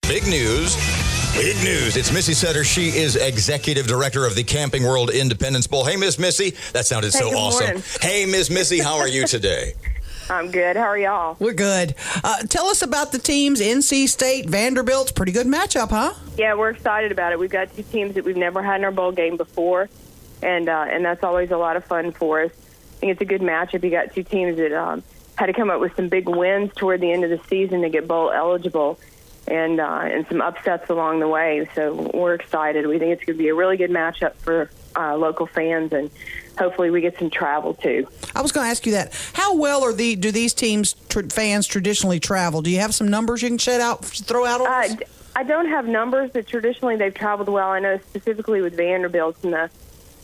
Big news. Big news. It's Missy Setters. She is Executive Director of the Camping World Independence Bowl. Hey, Miss Missy. That sounded so awesome. Morning. Hey, Miss Missy. How are you today? I'm good. How are y'all? We're good. Tell us about the teams. NC State, Vanderbilt. Pretty good matchup, huh? Yeah, we're excited about it. We've got two teams that we've never had in our bowl game before, and that's always a lot of fun for us. I think it's a good matchup. You got two teams that had to come up with some big wins toward the end of the season to get bowl eligible, and some upsets along the way. So we're excited. We think it's going to be a really good matchup for local fans, and hopefully we get some travel too. I was going to ask you that. How well do these teams fans traditionally travel? Do you have some numbers you can throw out on us? I don't have numbers, but traditionally they've traveled well. I know specifically with Vanderbilt in the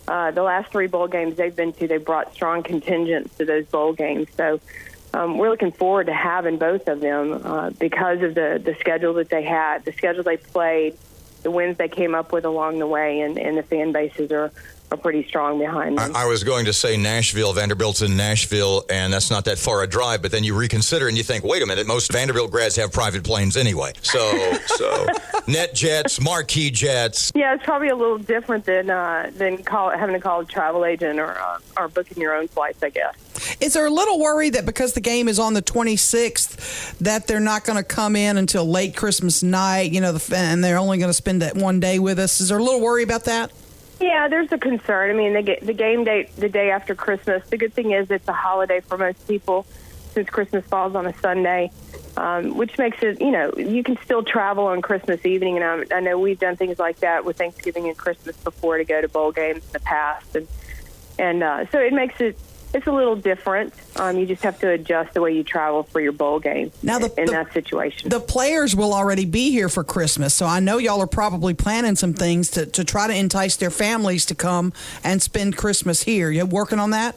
last three bowl games they've been to, they've brought strong contingents to those bowl games. So we're looking forward to having both of them because of the schedule that they had, the schedule they played, the wins they came up with along the way, and the fan bases are pretty strong behind them. I was going to say Nashville. Vanderbilt's in Nashville, and that's not that far a drive, but then you reconsider and you think, wait a minute, most Vanderbilt grads have private planes anyway. So net jets, marquee jets. Yeah, it's probably a little different than having to call a travel agent or booking your own flights, I guess. Is there a little worry that because the game is on the 26th that they're not going to come in until late Christmas night, and they're only going to spend that one day with us? Is there a little worry about that? Yeah, there's a concern. I mean, the game date, the day after Christmas, the good thing is it's a holiday for most people since Christmas falls on a Sunday, which makes it, you can still travel on Christmas evening. And I know we've done things like that with Thanksgiving and Christmas before to go to bowl games in the past. And so it makes it's a little different. You just have to adjust the way you travel for your bowl game in that situation. The players will already be here for Christmas, so I know y'all are probably planning some things to try to entice their families to come and spend Christmas here. You working on that?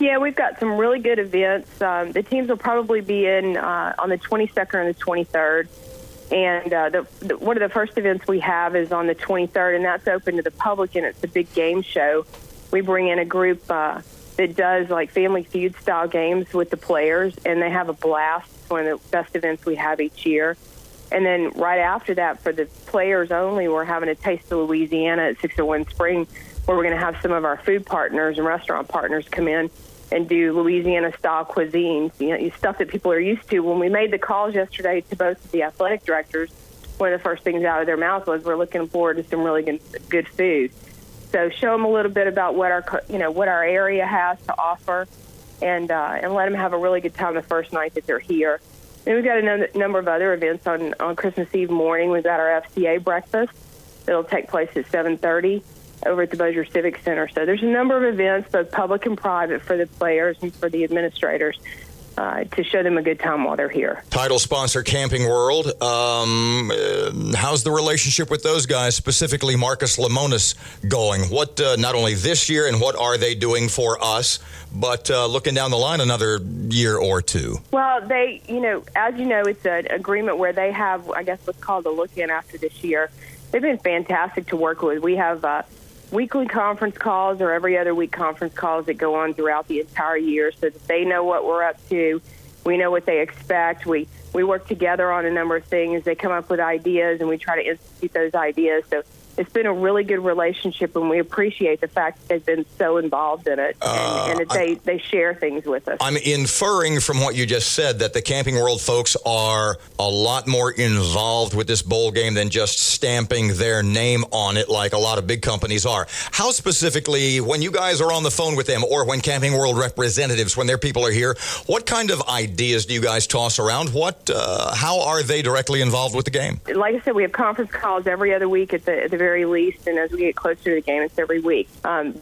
Yeah, we've got some really good events. The teams will probably be in on the 22nd and the 23rd. And one of the first events we have is on the 23rd, and that's open to the public, and it's a big game show. We bring in a group that does like Family Feud style games with the players, and they have a blast. It's one of the best events we have each year. And then right after that, for the players only, we're having a Taste of Louisiana at 601 Spring, where we're going to have some of our food partners and restaurant partners come in and do Louisiana-style cuisines, stuff that people are used to. When we made the calls yesterday to both of the athletic directors, one of the first things out of their mouth was, we're looking forward to some really good food. So show them a little bit about what our area has to offer, and let them have a really good time the first night that they're here. Then we've got a number of other events on Christmas Eve morning. We've got our FCA breakfast that'll take place at 7:30 over at the Bossier Civic Center. So there's a number of events, both public and private, for the players and for the administrators to show them a good time while they're here. Title sponsor Camping World. How's the relationship with those guys, specifically Marcus Lemonis, going? What not only this year, and what are they doing for us, but looking down the line another year or two? Well, they, as you know, it's an agreement where they have, I guess, what's called a look-in after this year. They've been fantastic to work with. We have weekly conference calls or every other week conference calls that go on throughout the entire year, so that they know what we're up to. We know what they expect. We work together on a number of things. They come up with ideas, and we try to institute those ideas. So it's been a really good relationship, and we appreciate the fact that they've been so involved in it, and that they share things with us. I'm inferring from what you just said that the Camping World folks are a lot more involved with this bowl game than just stamping their name on it like a lot of big companies are. How specifically, when you guys are on the phone with them, or when Camping World representatives, when their people are here, what kind of ideas do you guys toss around? How are they directly involved with the game? Like I said, we have conference calls every other week at the very least, and as we get closer to the game, it's every week.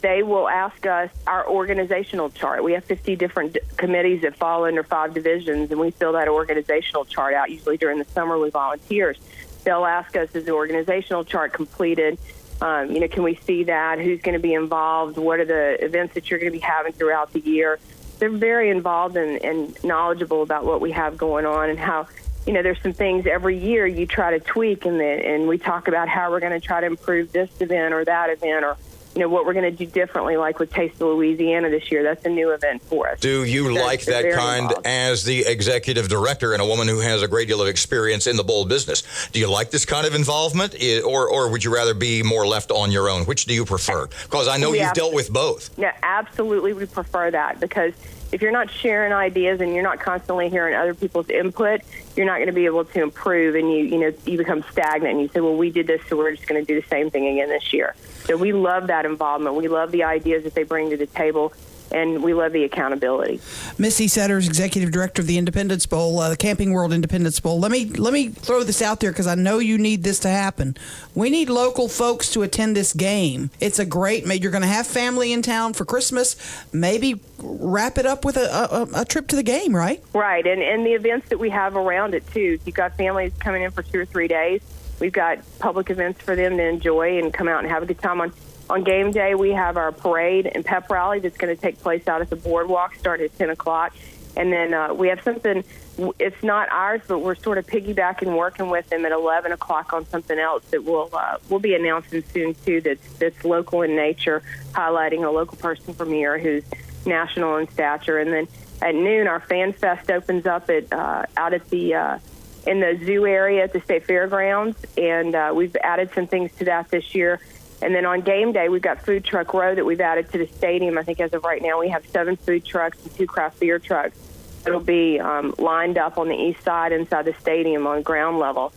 They will ask us our organizational chart. We have 50 different committees that fall under 5 divisions, and we fill that organizational chart out usually during the summer with volunteers. They'll ask us, is the organizational chart completed? Can we see that? Who's going to be involved? What are the events that you're going to be having throughout the year? They're very involved and knowledgeable about what we have going on, and how, there's some things every year you try to tweak, and we talk about how we're going to try to improve this event or that event, or what we're going to do differently, like with Taste of Louisiana this year. That's a new event for us. Do you like that kind as the executive director and a woman who has a great deal of experience in the bowl business? Do you like this kind of involvement, or would you rather be more left on your own? Which do you prefer? Because I know you've dealt with both. Yeah, absolutely. We prefer that, because if you're not sharing ideas and you're not constantly hearing other people's input, you're not going to be able to improve, and you become stagnant. And you say, well, we did this, so we're just going to do the same thing again this year. So we love that involvement. We love the ideas that they bring to the table, and we love the accountability. Missy Setters, Executive Director of the Independence Bowl, the Camping World Independence Bowl. Let me throw this out there, because I know you need this to happen. We need local folks to attend this game. It's a great, you're going to have family in town for Christmas. Maybe wrap it up with a trip to the game, right? Right, and the events that we have around it, too. You've got families coming in for 2 or 3 days. We've got public events for them to enjoy and come out and have a good time. On game day, we have our parade and pep rally that's going to take place out at the boardwalk, starting at 10 o'clock. And then we have something, it's not ours, but we're sort of piggybacking, working with them at 11 o'clock on something else that we'll be announcing soon, too, that's local in nature, highlighting a local person from here who's national in stature. And then at noon, our Fan Fest opens up out at the in the zoo area at the State Fairgrounds, and we've added some things to that this year. And then on game day, we've got Food Truck Row that we've added to the stadium. I think as of right now, we have 7 food trucks and 2 craft beer trucks. It'll be lined up on the east side inside the stadium on ground level.